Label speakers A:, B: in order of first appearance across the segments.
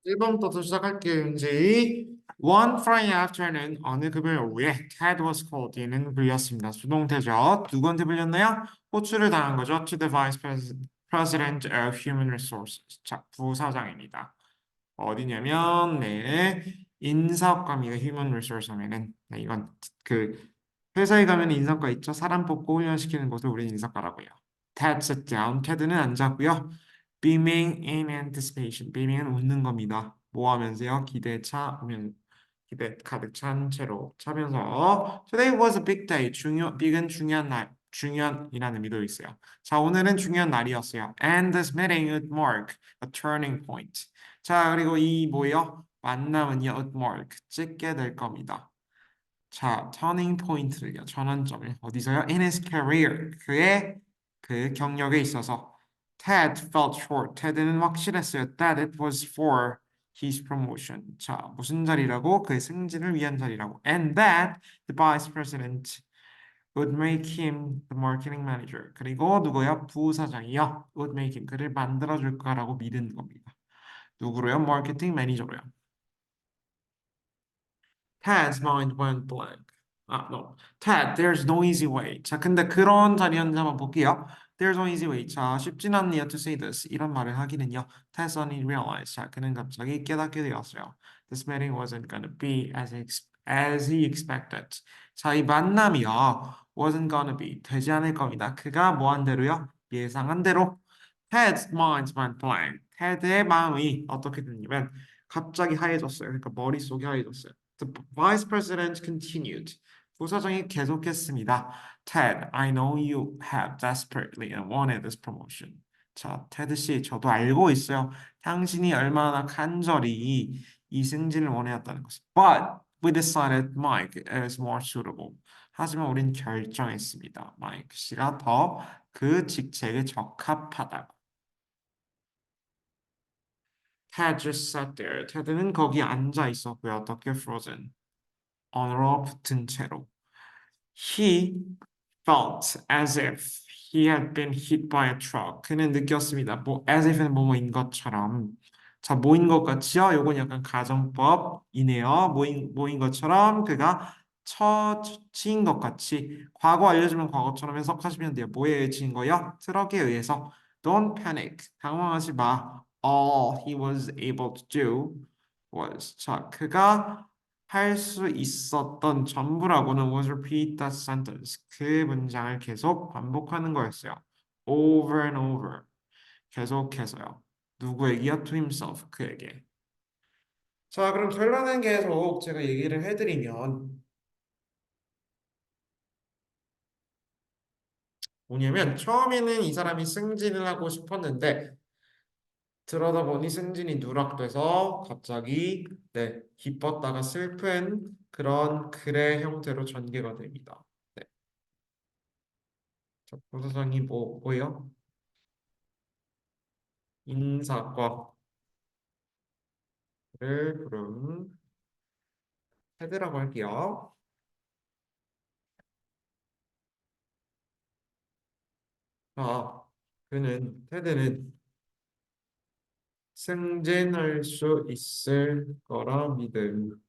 A: 1번부터 시작할게요. 이제 One Friday afternoon 어느 금요일 오후에 Ted was called 얘는 불렸습니다. 수동태죠. 누구한테 불렸나요? 호출을 당한 거죠. To the President of Human Resources. 자, 부사장입니다. 어디냐면 네 인사과입니다. Human Resource 하면은 네, 이건 그 회사에 가면 인사과 있죠. 사람 뽑고 훈련시키는 곳을 우리 인사과라고요. Ted sat down. 테드는 앉았고요. Beaming in anticipation. beaming은 웃는 겁니다. 뭐 하면서요? 기대 가득 찬 채로 차면서 Today was a big day. big은 중요한 날, 중요한이라는 의미도 있어요. 자, 오늘은 중요한 날이었어요. And this meeting would mark a turning point. 자, 그리고 이 뭐예요? 만남은요, would mark 찍게 될 겁니다. 자, turning point를요, 전환점을 어디서요? In his career, 그의 그 경력에 있어서 Ted felt sure. Ted는 확실했어요. That it was for his promotion. 자, 무슨 자리라고? 그의 승진을 위한 자리라고. And that the vice president would make him the marketing manager. 그리고 누구요? 부사장이요. would make him 그를 만들어줄 거라고 믿은 겁니다. 누구로요? 마케팅 매니저로요. Tad's mind went blank. 아, no. Tad, there's no easy way. 자, 근데 그런 자리였는지 한번 볼게요. There's no easy way. 자, 쉽진 않네요 to say this. 이런 말을 하기는요. Tad suddenly realized. 자, 그는 갑자기 깨닫게 되었어요. This meeting wasn't gonna be as he expected. 자, 이 만남이요. wasn't gonna be. 되지 않을 겁니다. 그가 뭐 한 대로요? 예상한 대로. Ted's mind went blank. 테드의 마음이 어떻게 됐냐면 갑자기 하얘졌어요. 그러니까 머릿속이 하얘졌어요. The vice president continued. 부사장이 계속했습니다. Ted, I know you have desperately wanted this promotion. 자, 테드 씨, 저도 알고 있어요. 당신이 얼마나 간절히 이 승진을 원해왔다는 것을. But we decided Mike is more suitable. 하지만 우린 결정했습니다. 마이크 씨가 더 그 직책에 적합하다고. Ted just sat there. 테드는 거기 앉아 있었고요. 어떻게 frozen. 얼어붙은 채로. He felt as if he had been hit by a truck. 그는 느꼈습니다. 뭐 as if는 뭐뭐인 것처럼. 자, 뭐인 것 같지요? 요건 약간 가정법이네요. 뭐인 것처럼 그가 처치인 것 같이 과거 알려주면 과거처럼 해석하시면 돼요. 뭐에 의해진 거요? 트럭에 의해서. Don't panic. 당황하지 마. All he was able to do was. 자, 그가 할 수 있었던 전부라고는 was repeat that sentence. 그 문장을 계속 반복하는 거였어요. Over and over. 계속해서요. 누구에게요? To himself. 그에게. 자, 그럼 결론은 계속 제가 얘기를 해드리면 뭐냐면 처음에는 이 사람이 승진을 하고 싶었는데 들어다 보니 승진이 누락돼서 갑자기 네, 기뻤다가 슬픈 그런 글의 형태로 전개가 됩니다. 네. 자, 부사장이 뭐예요? 인사과를 그럼 헤드라고 할게요. 자, 테드는 승진할 수 있을 거라 믿음.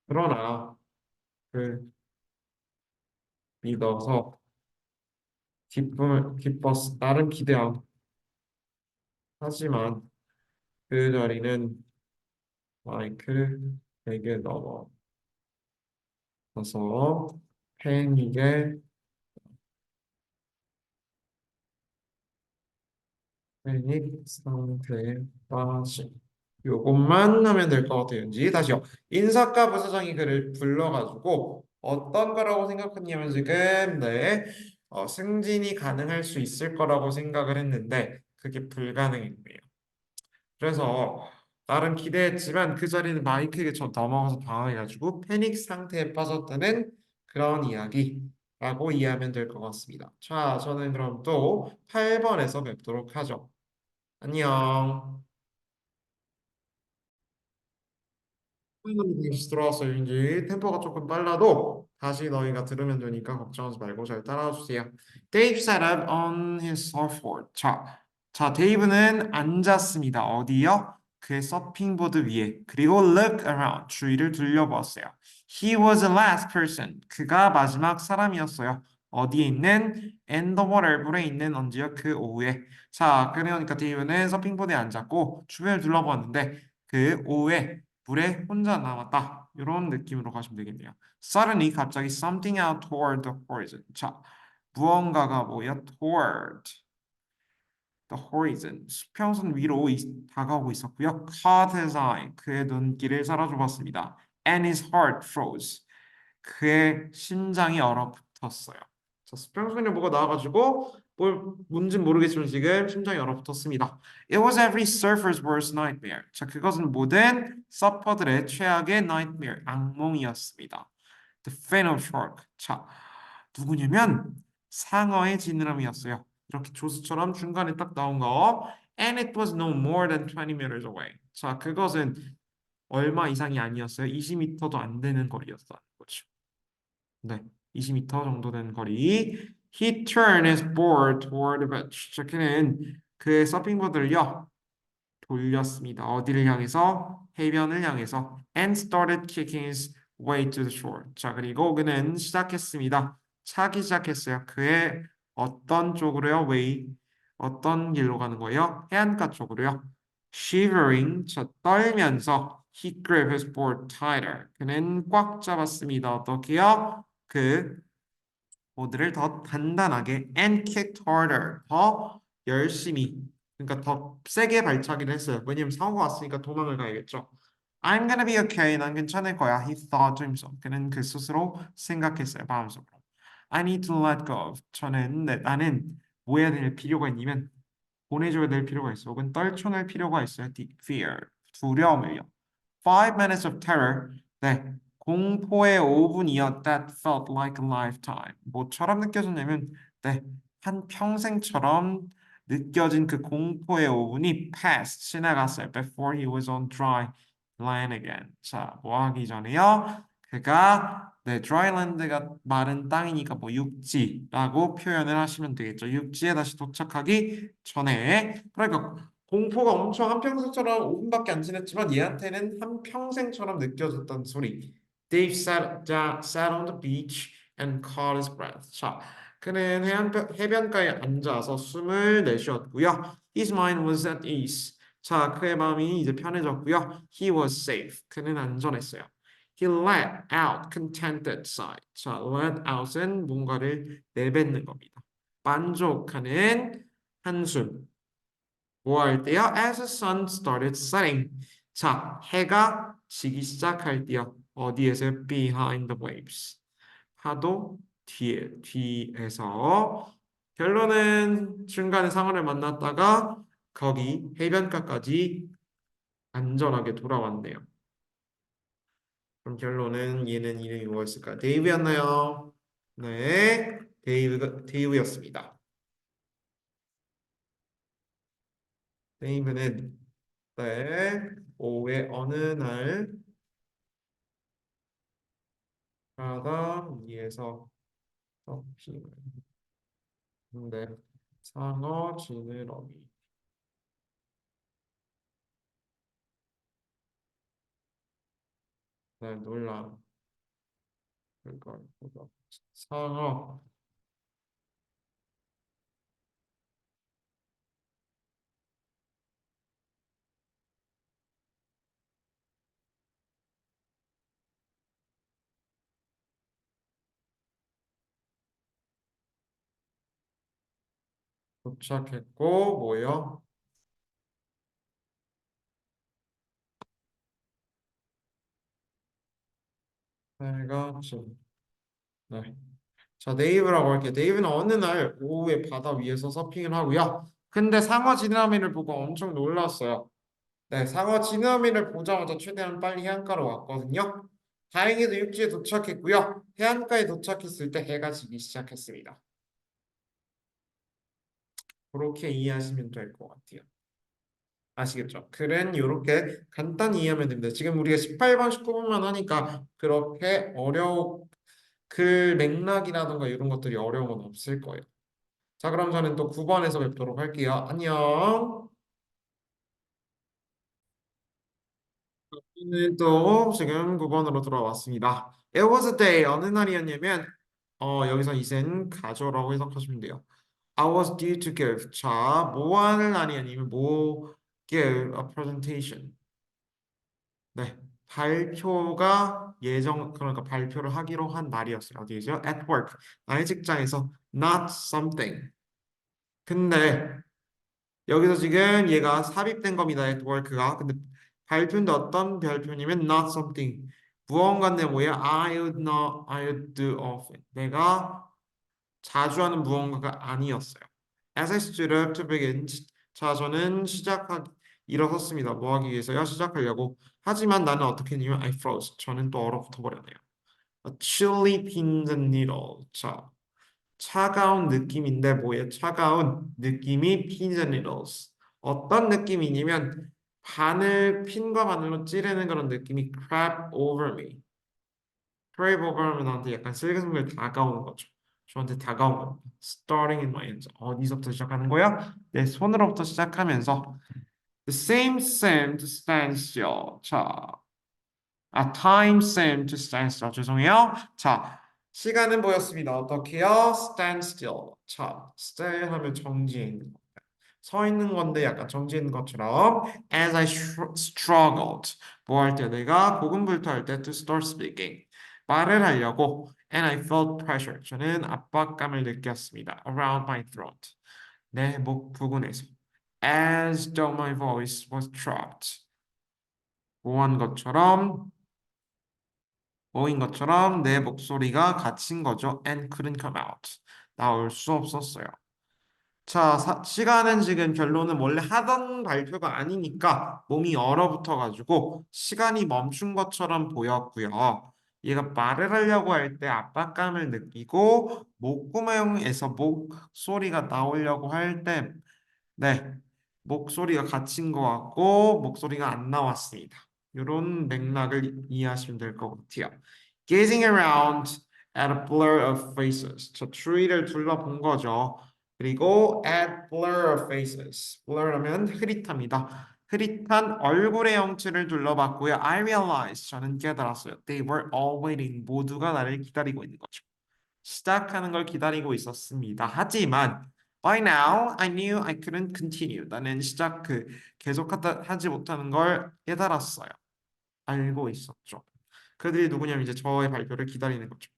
A: 그러나 그 믿어서 나름 기대함. 하지만 그 자리는 마이클에게 넘어가서 패닉에 패닉 상태에 빠짐. 요것만 하면 될 것 같아요. 이제 다시요. 인사과 부사장이 그를 불러가지고 어떤 거라고 생각했냐면 지금 네 승진이 가능할 수 있을 거라고 생각을 했는데 그게 불가능인 거예요. 그래서 나름 기대했지만 그 자리는 마이크에게 저 넘어가서 당황해가지고 패닉 상태에 빠졌다는 그런 이야기라고 이해하면 될 것 같습니다. 자, 저는 그럼 또 8번에서 뵙도록 하죠. 안녕. 다시 들어왔어요. 이제 템포가 조금 빨라도 다시 너희가 들으면 되니까 걱정하지 말고 잘 따라와 주세요. Dave sat up on his surfboard. 자, 데이브는 앉았습니다. 어디요? 그의 서핑보드 위에 그리고 look around 주위를 둘러보았어요. He was the last person. 그가 마지막 사람이었어요. 어디에 있는 in the water 물에 있는 언제요? 그 오후에. 자, 그러니까 데이브는 서핑보드에 앉았고 주변을 둘러보았는데 그 오후에 물에 혼자 남았다. 이런 느낌으로 가시면 되겠네요. Suddenly 갑자기 something out toward the horizon. 자, 무언가가 뭐야? Toward the horizon. 수평선 위로 다가오고 있었고요. Caught his eye. 그의 눈길을 사로잡았습니다. And his heart froze. 그의 심장이 얼어붙었어요. 자, 수평선에 뭐가 나와가지고 뭘 뭔진 모르겠지만 지금 심장이 얼어붙었습니다. It was every surfer's worst nightmare. 자, 그것은 모든 서퍼들의 최악의 nightmare, 악몽이었습니다. The fatal shark. 자, 누구냐면 상어의 지느러미였어요. 이렇게 조수처럼 중간에 딱 나온 거. And it was no more than 20 meters away. 자, 그것은 얼마 이상이 아니었어요. 20m도 안 되는 거리였다는 거죠. 네, 20m 정도 되는 거리. He turned his board toward the beach. 자, 그는 그의 서핑보드를요 돌렸습니다. 어디를 향해서? 해변을 향해서. And started kicking his way to the shore. 자, 그리고 그는 시작했습니다. 차기 시작했어요. 그의 어떤 쪽으로요? way. 어떤 길로 가는 거예요? 해안가 쪽으로요. Shivering, 자, 떨면서 he gripped his board tighter. 그는 꽉 잡았습니다. 어떻게요? 그 보드를 더 단단하게 and kicked harder. 더 열심히. 그러니까 더 세게 발차기를 했어요. 왜냐면 상어가 왔으니까 도망을 가야겠죠. I'm gonna be okay. 난 괜찮을 거야. He thought to himself. 그는 그 스스로 생각했어요. 마음속으로. I need to let go of. 나는 뭐 해야 될 필요가 있냐면 보내줘야 될 필요가 있어. 혹은 떨쳐낼 필요가 있어요. Fear. 두려움을요. 5 minutes of terror. 네. 공포의 5분이요. That felt like a lifetime. 뭐처럼 느껴졌냐면, 네. 한 평생처럼 느껴진 그 공포의 5분이 passed, 지나갔어요. Before he was on dry land again. 자, 뭐 하기 전에요? 그가, 네, dryland가 마른 땅이니까 뭐 육지라고 표현을 하시면 되겠죠. 육지에 다시 도착하기 전에. 그러니까 공포가 엄청 한평생처럼 5분밖에 안 지났지만 얘한테는 한평생처럼 느껴졌던 소리. Dave sat on the beach and caught his breath. 자, 그는 해변가에 앉아서 숨을 내쉬었고요. His mind was at ease. 자, 그의 마음이 이제 편해졌고요. He was safe. 그는 안전했어요. He let out contented sigh. 자, let out은 뭔가를 내뱉는 겁니다. 만족하는 한숨. 뭐 할 때요? As the sun started setting. 자, 해가 지기 시작할 때요. 어디에서? Behind the waves. 파도 뒤에서. 결론은 중간에 상어를 만났다가 거기 해변가까지 안전하게 돌아왔네요. 그럼 결론은 얘는 이름이 뭐였을까? 데이브였나요? 네, 데이브였습니다. 데이브는 네, 오후에 어느 날 바다 위에서 서핑을 네, 상어 지느러미 네, 놀라 그걸 보고 상어 도착했고 뭐요? 해가 지 네. 자, 데이브라고 할게요. 데이브는 어느 날 오후에 바다 위에서 서핑을 하고요. 근데 상어 지느러미를 보고 엄청 놀랐어요. 네, 상어 지느러미를 보자마자 최대한 빨리 해안가로 왔거든요. 다행히도 육지에 도착했고요. 해안가에 도착했을 때 해가 지기 시작했습니다. 그렇게 이해하시면 될 것 같아요. 아시겠죠? 글은 이렇게 간단히 이해하면 됩니다. 지금 우리가 18번, 19번만 하니까 그렇게 글 맥락이라든가 이런 것들이 어려운 건 없을 거예요. 자, 그럼 저는 또 9번에서 뵙도록 할게요. 안녕. 또 지금 9번으로 돌아왔습니다. It was a day. 어느 날이었냐면 여기서 이젠 가져라고 해석하시면 돼요. I was due to give. 자, 뭐 하는 날이 아니면 뭐 give a presentation. 네. 발표가 그러니까 발표를 하기로 한 날이었어요. 어디죠? At work. 나의 직장에서 not something. 근데 여기서 지금 얘가 삽입된 겁니다. at work가. 근데 발표인데 어떤 발표냐면 not something. 무언가인데 뭐야? I would do often. 내가 자주 하는 무언가가 아니었어요. As I stood up to begin. 자, 저는 일어섰습니다. 뭐 하기 위해서요? 시작하려고. 하지만 나는 어떻게 했냐면 I froze. 저는 또 얼어붙어 버렸네요. A chilly pins and needle. 자, 차가운 느낌인데 뭐예요? 차가운 느낌이 pins and needles. 어떤 느낌이냐면 핀과 바늘로 찌르는 그런 느낌이 crap over me. crap over 하면 나한테 약간 슬금슬금 다가오는 거죠. 저한테 다가온 겁니다. Starting in my hands. 어디서부터 시작하는 거야? 내 손으로부터 시작하면서 The same seemed to stand still. 자, time seemed to stand still. 죄송해요. 자, 시간은 보였습니다. 어떻게요? Stand still. 자, stay 하면 정지해 있는 거. 서 있는 건데 약간 정지해 있는 것처럼 as I struggled. 뭐 할 때 내가 고군분투할 때 to start speaking. 말을 하려고 and I felt pressure. 저는 압박감을 느꼈습니다. Around my throat. 내 목 부근에서. As though my voice was trapped. 모한 것처럼 모인 것처럼 내 목소리가 갇힌 거죠. And couldn't come out. 나올 수 없었어요. 자, 시간은 지금 결론은 원래 하던 발표가 아니니까 몸이 얼어붙어가지고 시간이 멈춘 것처럼 보였고요. 얘가 말을 하려고 할 때 압박감을 느끼고 목구멍에서 목소리가 나오려고 할 때, 네, 목소리가 갇힌 것 같고 목소리가 안 나왔습니다. 이런 맥락을 이해하시면 될 것 같아요. Gazing around at a blur of faces. 저 추위를 둘러본 거죠. 그리고 at blur of faces. blur하면 흐릿합니다. 흐릿한 얼굴의 형체를 둘러봤고요. I realized. 저는 깨달았어요. They were all waiting. 모두가 나를 기다리고 있는 거죠. 시작하는 걸 기다리고 있었습니다. 하지만 by now I knew I couldn't continue. 나는 하지 못하는 걸 깨달았어요. 알고 있었죠. 그들이 누구냐면 이제 저의 발표를 기다리는 거죠.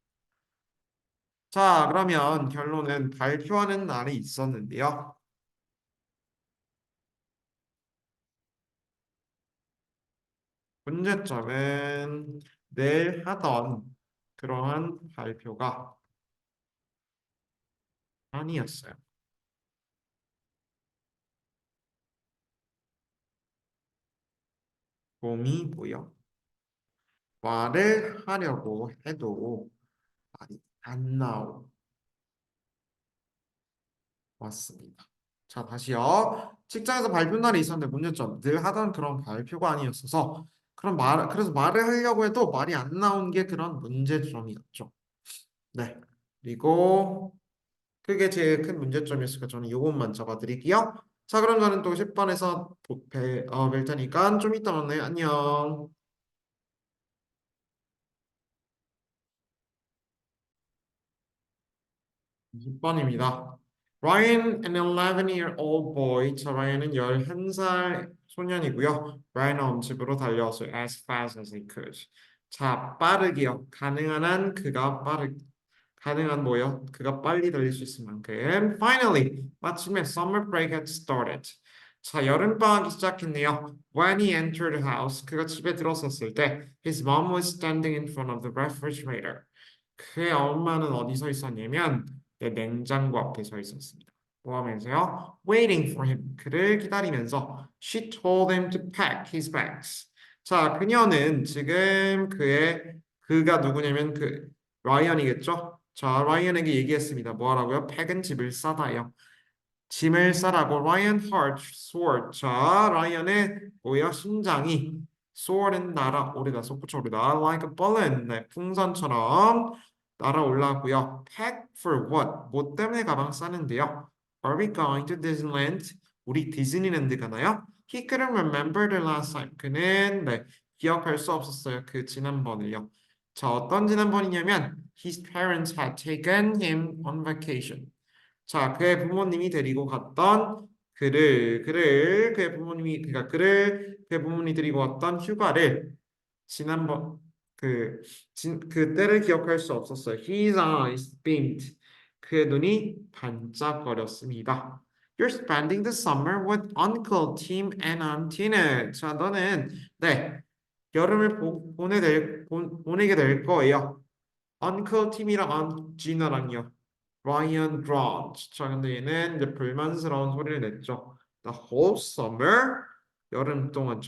A: 자, 그러면 결론은 발표하는 날이 있었는데요. 문제점은 내일 하던 그러한 발표가 아니었어요. 몸이 뭐요? 말을 하려고 해도 말이 안 나왔습니다. 자, 다시요. 직장에서 발표 날이 있었는데 문제점. 늘 하던 그런 발표가 아니었어서 그래서 말을 하려고 해도 말이 안 나온 게 그런 문제점이었죠. 네. 그리고 그게 제일 큰 문제점이었으니까 저는 요것만 잡아드릴게요. 자, 그럼 저는 또 10번에서 뵐 테니까 좀 이따 만나요. 안녕. 20번입니다. Ryan, an 11-year-old boy. 자, 라이언은 11살 소년이고요. 라이언은 엄집으로 달려왔어요. As fast as he could. 자, 빠르게요. 가능한 뭐요? 그가 빨리 달릴 수 있을 만큼. Finally, 마침내 summer break had started. 자, 여름방학이 시작했네요. When he entered the house, 그가 집에 들어섰을 때, his mom was standing in front of the refrigerator. 그의 엄마는 어디 서 있었냐면 내 냉장고 앞에 서 있었습니다. 뭐 하면서요? Waiting for him. 그를 기다리면서 she told him to pack his bags. 자, 그녀는 지금 그가 누구냐면 라이언이겠죠? 자, 라이언에게 얘기했습니다. 뭐 하라고요? 팩은 집을 싸다요. 짐을 싸라고 Ryan Hart sword. 자, 라이언의 뭐야? 심장이 sword은 날아오르다, 솟구쳐오르다 like a balloon. 네, 풍선처럼 날아올라고요. Pack for what? 뭐 때문에 가방 싸는데요? Are we going to Disneyland? 우리 디즈니랜드 가나요? He couldn't remember the last time. 그는 네, 기억할 수 없었어요. 그 지난번을요. 자, 어떤 지난번이냐면 his parents had taken him on vacation. 자, 그의 부모님이 데리고 갔던 그의 부모님이 그러니까 그의 부모님이 데리고 왔던 휴가를 지난번 그때를 기억할 수 없었어요. His eyes beamed. 그의 눈이 반짝거렸습니다. You're spending the summer with Uncle Tim and Aunt Tina. 자, 너는 네 여름을 보내게 될 거예요. Uncle Tim이랑 Aunt Gina랑요. Ryan grunts. 자, 근데 얘는 이제 불만스러운 소리를 냈죠. The whole summer 여름 동안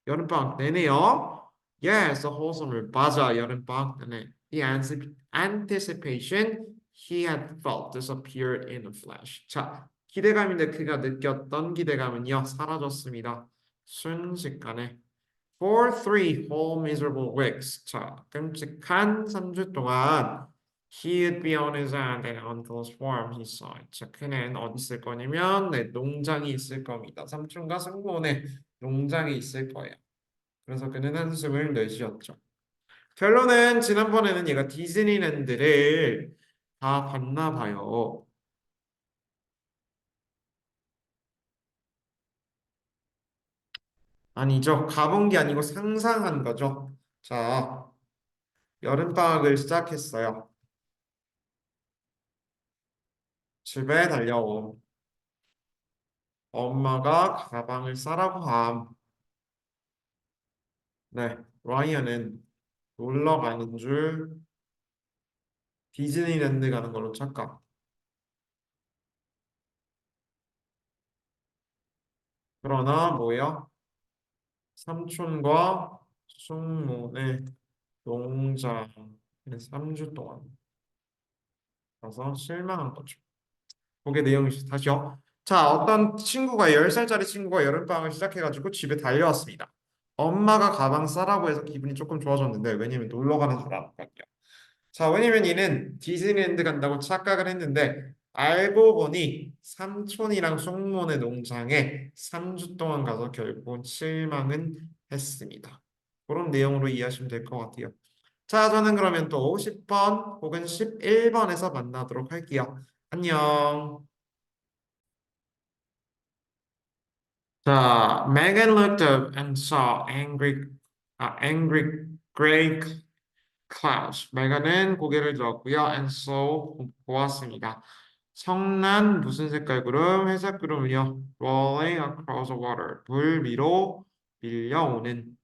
A: 여름방학 내내요. Yes, the whole summer. 맞아, 여름방학 내내. The anticipation he had felt disappeared in a flash. 자, 기대감인데 그가 느꼈던 기대감은요, 사라졌습니다. 순식간에. For 3 whole miserable weeks. 자, 끔찍한 3주 동안 he'd be on his aunt and uncle's farm, he sighed. 자, 그는 어디 있을 거냐면 네, 농장이 있을 겁니다. 삼촌과 숙모네 농장이 있을 거예요. 그래서 그는 한숨을 내쉬었죠. 결론은 지난번에는 얘가 디즈니랜드를 다 봤나 봐요. 아니죠. 가본 게 아니고 상상한 거죠. 자, 여름방학을 시작했어요. 집에 달려온 엄마가 가방을 싸라고 함. 네, 라이언은 놀러 가는 줄 디즈니랜드 가는 걸로 착각. 그러나 뭐야? 삼촌과 숙모의 농장에 3주 동안 가서 실망한 거죠. 그게 내용이 다시요. 자, 어떤 친구가 10살짜리 친구가 여름방학을 시작해가지고 집에 달려왔습니다. 엄마가 가방 싸라고 해서 기분이 조금 좋아졌는데 왜냐면 놀러 가는 줄 알았거든요. 자, 왜냐면 얘는 디즈니랜드 간다고 착각을 했는데 알고 보니 삼촌이랑 숙모네 농장에 3주 동안 가서 결국은 실망은 했습니다. 그런 내용으로 이해하시면 될 것 같아요. 자, 저는 그러면 또 10번 혹은 11번에서 만나도록 할게요. 안녕. 자, Megan looked up and saw angry gray clouds. 메gan은 고개를 들었고요. And saw 보았습니다. 성난 무슨 색깔 구름? 회색 구름이요. Rolling across the water. 물 위로 밀려오는.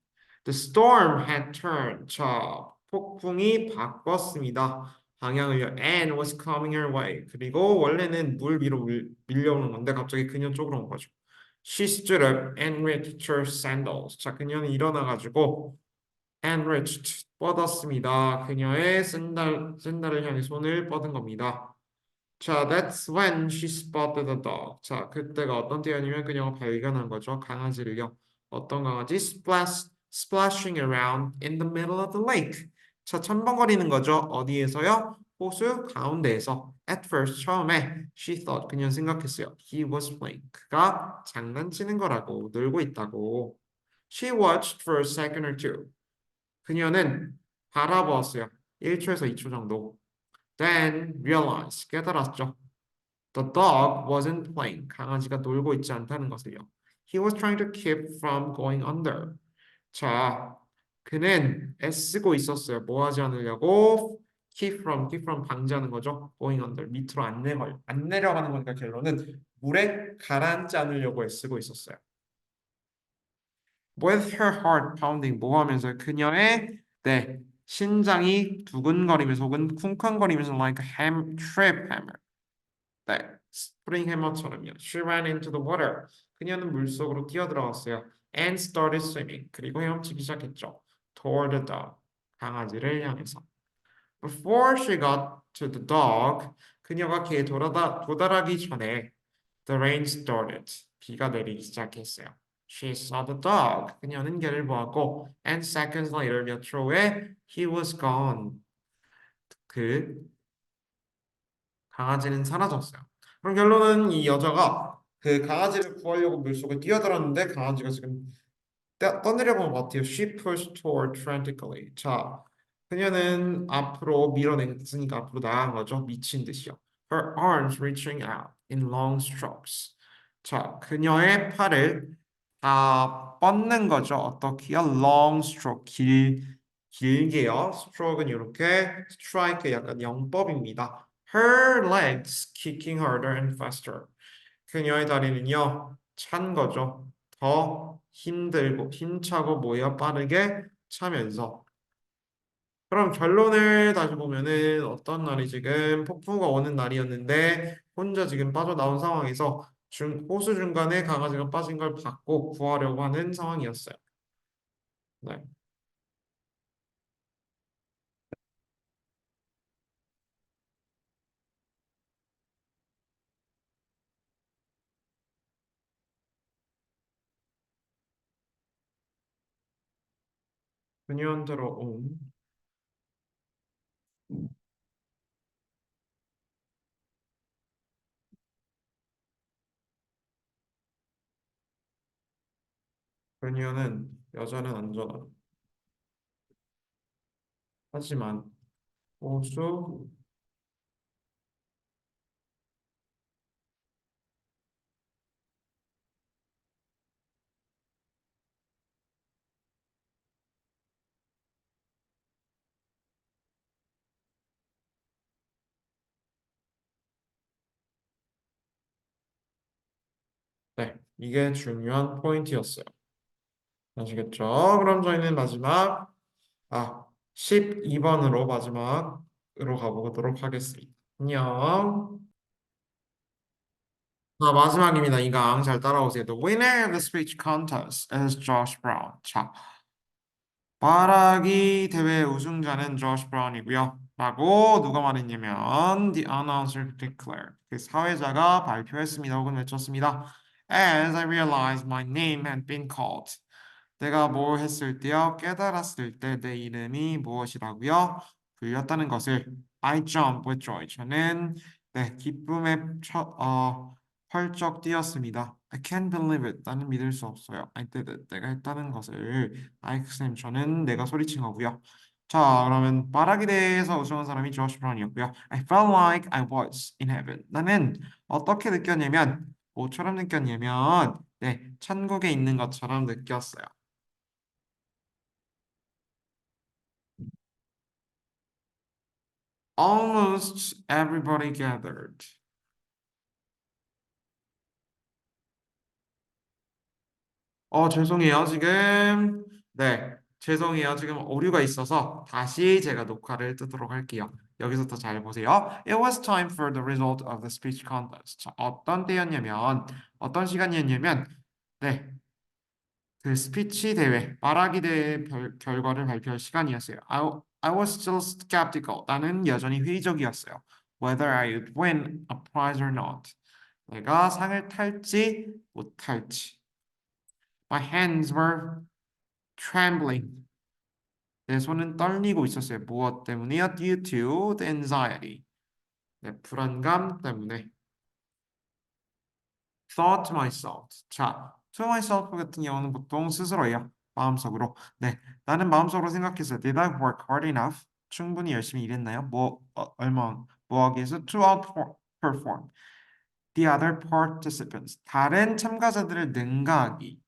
A: The storm had turned. 자, 폭풍이 바꿨습니다. 방향을요. And was coming her way. 그리고 원래는 물 위로 밀려오는 건데 갑자기 그녀 쪽으로 온 거죠. She stood up and reached her sandals. 자, 그녀는 일어나가지고 and reached 뻗었습니다. 그녀의 샌달을 향해 손을 뻗은 겁니다. 자, that's when she spotted the dog. 자, 그때가 어떤 때였냐면 그녀가 발견한 거죠. 강아지를요. 어떤 강아지? Splashing around in the middle of the lake. 자, 첨벙거리는 거죠. 어디에서요? 호수 가운데에서. At first, 처음에 she thought, 그녀는 생각했어요. He was playing. 그가 장난치는 거라고, 놀고 있다고. She watched for a second or two. 그녀는 바라보았어요. 1초에서 2초 정도. Then realized, 깨달았죠. The dog wasn't playing. 강아지가 놀고 있지 않다는 것을요. He was trying to keep from going under. 자, 그는 애쓰고 있었어요. 뭐 하지 않으려고? keep from 방지하는 거죠. going under, 밑으로 안 내려가는 거니까 결론은 물에 가라앉지 않으려고 애쓰고 있었어요. With her heart pounding, 뭐 하면서 그녀의 네, 심장이 두근거리면서 혹은 쿵쾅거리면서 like a trip hammer. 네, 스프링 해머처럼요. She ran into the water. 그녀는 물속으로 뛰어들어갔어요. And started swimming. 그리고 헤엄치기 시작했죠. Toward the dog. 강아지를 향해서. Before she got to the dog, 그녀가 걔에 도달하기 전에 the rain started. 비가 내리기 시작했어요. She saw the dog. 그녀는 걔를 보았고, and seconds later, 몇 초 후에 he was gone. 그 강아지는 사라졌어요. 그럼 결론은 이 여자가 그 강아지를 구하려고 물속에 뛰어들었는데 강아지가 지금 떠내려보면 어때요? She pushed toward frantically. 자, 그녀는 앞으로 밀어냈으니까 앞으로 나간 거죠. 미친 듯이요. Her arms reaching out in long strokes. 자, 그녀의 팔을 다 뻗는 거죠. 어떻게요? long stroke, 길게요. stroke는 이렇게, strike 약간 영법입니다. Her legs kicking harder and faster. 그녀의 다리는요, 찬 거죠. 더 힘들고 힘차고 뭐야 빠르게 차면서. 그럼 결론을 다시 보면은 어떤 날이 지금 폭풍우가 오는 날이었는데 혼자 지금 빠져나온 상황에서 호수 중간에 강아지가 빠진 걸 받고 구하려고 하는 상황이었어요. 네. 그녀한테로 온 그녀는 여자는 안전하다. 하지만 호수 네, 이게 중요한 포인트였어요. 아시겠죠? 그럼 저희는 마지막 12번으로 마지막으로 가보도록 하겠습니다. 안녕. 마지막입니다. 이강 잘 따라오세요. The winner of the speech contest is Josh Brown. 자, 말하기 대회 우승자는 조시 브라운이고요. 라고 누가 말했냐면 The announcer declared. 그 사회자가 발표했습니다. 혹은 외쳤습니다. As I realized my name had been called. 내가 뭘 했을 때요? 깨달았을 때 내 이름이 무엇이라고요? 불렸다는 것을 I jumped with joy. 저는 기쁨에 펄쩍 뛰었습니다. I can't believe it. 나는 믿을 수 없어요. I did it. 내가 했다는 것을 I exclaimed. 저는 내가 소리친 거고요. 자, 그러면 말하기 대해서 우승한 사람이 조시 브라운이었고요. I felt like I was in heaven. 나는 어떻게 느꼈냐면 뭐처럼 느꼈냐면 천국에 있는 것처럼 느꼈어요. Almost everybody gathered. 죄송해요. 죄송해요. 지금 오류가 있어서 다시 제가 녹화를 뜨도록 할게요. 여기서부터 잘 보세요. It was time for the result of the speech contest. 자, 어떤 시간이었냐면, 네, 그 스피치 대회, 말하기 대회 결과를 발표할 시간이었어요. I was still skeptical. 나는 여전히 회의적이었어요. Whether I would win a prize or not. 내가 상을 탈지 못할지. My hands were trembling. 내 손은 떨리고 있었어요. 무엇 때문에요? Due to the anxiety. 불안감 때문에. Thought to myself. 자, to myself 같은 경우는 보통 스스로예요. 마음속으로. 나는 마음속으로 생각했어요. Did I work hard enough? 충분히 열심히 일했나요? 뭐 하기 위해서 to outperform the other participants. 다른 참가자들을 능가하기.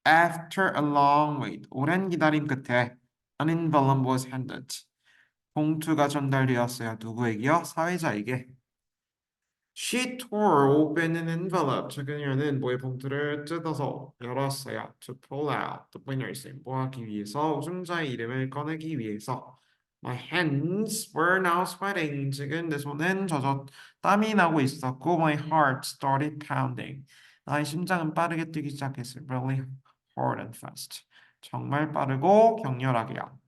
A: After a long wait, 오랜 기다림 끝에 an envelope was handed. 봉투가 전달되었어요. 누구에게요? 사회자에게. She tore open an envelope. 그녀는 뭐의 봉투를 뜯어서 열었어요. To pull out the winner's name. 뭐 하기 위해서? 우승자의 이름을 꺼내기 위해서. My hands were now sweating. 지금 내 손은 땀이 나고 있었고, my heart started pounding. 나의 심장은 빠르게 뛰기 시작했어요. Really hard and fast. 정말 빠르고 격렬하게요.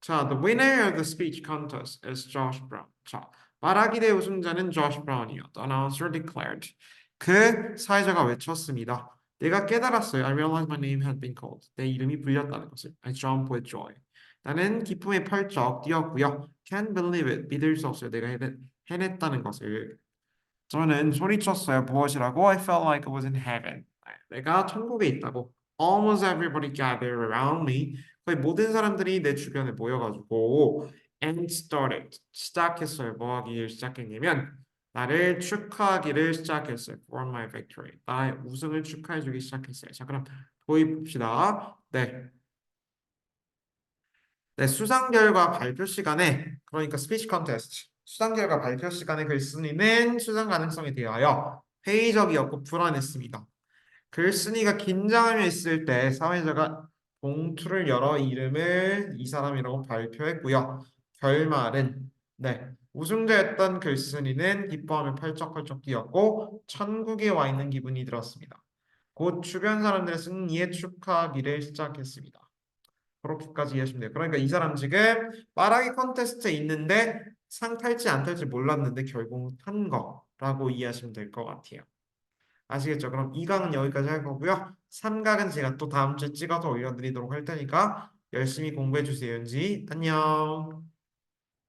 A: 자, the winner of the speech contest is Josh Brown. 자, 말하기 대 우승자는 Josh Brown이요. The announcer declared. 그 사회자가 외쳤습니다. 내가 깨달았어요. I realized my name had been called. 내 이름이 불렸다는 것을. I jumped with joy. 나는 기쁨에 펄쩍 뛰었고요. Can't believe it. 믿을 수 없어요. 내가 해냈다는 것을. 저는 소리쳤어요. 무엇이라고? I felt like I was in heaven. 내가 천국에 있다고. Almost everybody gathered around me. 거의 모든 사람들이 내 주변에 모여가지고 and started. 시작했어요. 뭐 하기를 시작했냐면 나를 축하하기를 시작했어요. For my victory. 나의 우승을 축하해주기 시작했어요. 자, 그럼 도입 봅시다. 네. 네, 수상 결과 발표 시간에 그러니까 스피치 컨테스트 수상 결과 발표 시간에 글쓴이는 수상 가능성에 대하여 회의적이었고 불안했습니다. 글쓴이가 긴장하며 있을 때 사회자가 봉투를 열어 이름을 이 사람이라고 발표했고요. 결말은 네, 우승자였던 글쓴이는 기뻐하며 펄쩍펄쩍 뛰었고 천국에 와 있는 기분이 들었습니다. 곧 주변 사람들의 승리에 축하하기를 시작했습니다. 그렇게까지 이해하시면 돼요. 그러니까 이 사람 지금 말하기 컨테스트에 있는데 상 탈지 안 탈지 몰랐는데 결국 탄 거라고 이해하시면 될 것 같아요. 아시겠죠? 그럼 2강은 여기까지 할 거고요. 3강은 제가 또 다음 주에 찍어서 올려드리도록 할 테니까 열심히 공부해 주세요, 윤지. 안녕.